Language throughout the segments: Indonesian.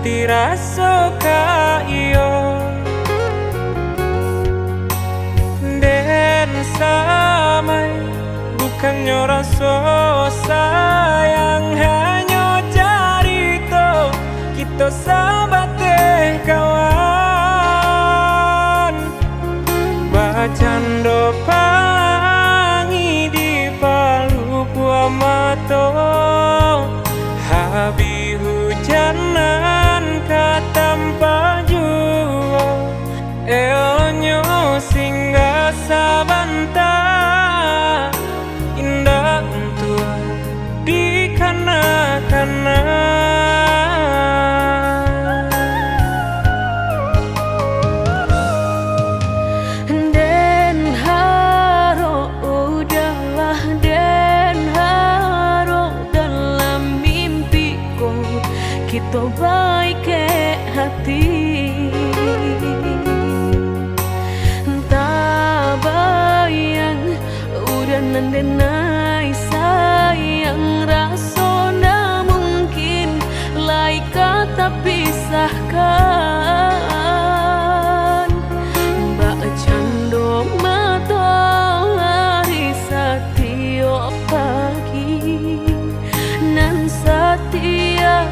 hati rasa iyo dan samai bukannya rasa sayang, hanya cerita kita sahabat kawan. Bacando palangi di palu buah mata, habi hujanan katampa jua, elonyo singgah sabanta, indah untuk di kana-kana. Kita baik ke hati, tak bayang udah nandenai sayang, rasa ndak mungkin lai kata pisahkan. Mbak cando matahari setiap pagi nan setia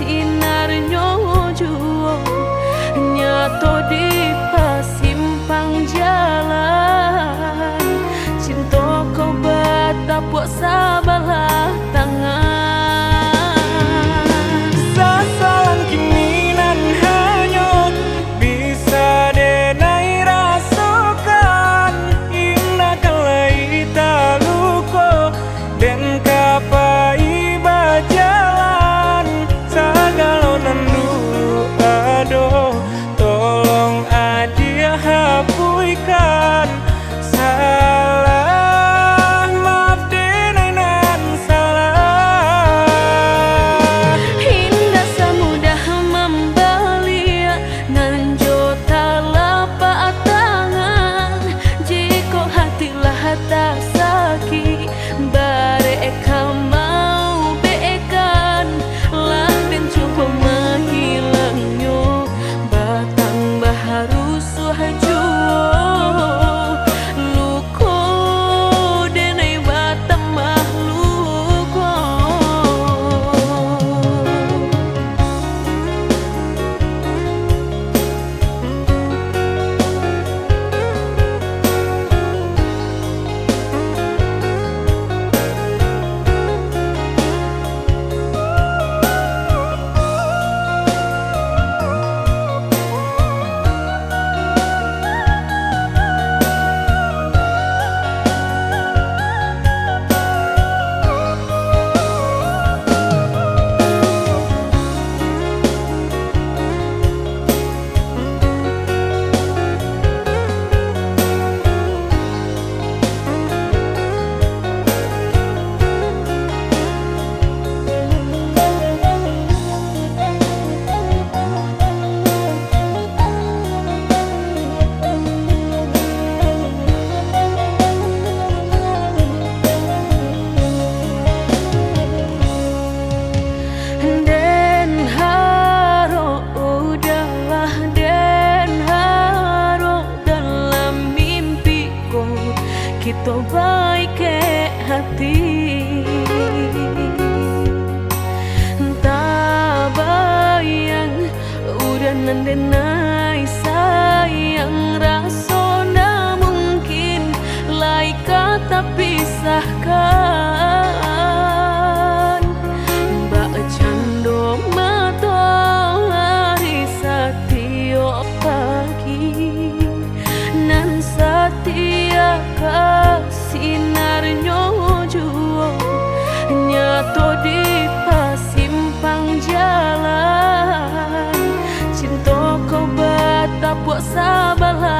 sinarnya jua nyato di pasimpang jalan, cinta kau batapuk sabalah tangan. Sasalan kini nan hanyut bisa denai rasakan, indah kalai taluko dan kapai bajalan sagalonan dulu aduh, tolong adia hapuikan salah, maaf denai nan salah. Indah semudah membelia nan jota lapak tangan, jika hatilah tak sakit bareka mau beekan lah dan cuba menghilangnya batang baharu suhajo luko denai batang mahluko. Kita baik ke hati, tak bayang udah nandenai sayang, rasa ndak mungkin lai kata pisahkan. Mbak cando matahari setiap pagi nan setia sinarnya jua nyato di pasimpang jalan, cinta kau batapuk sabalah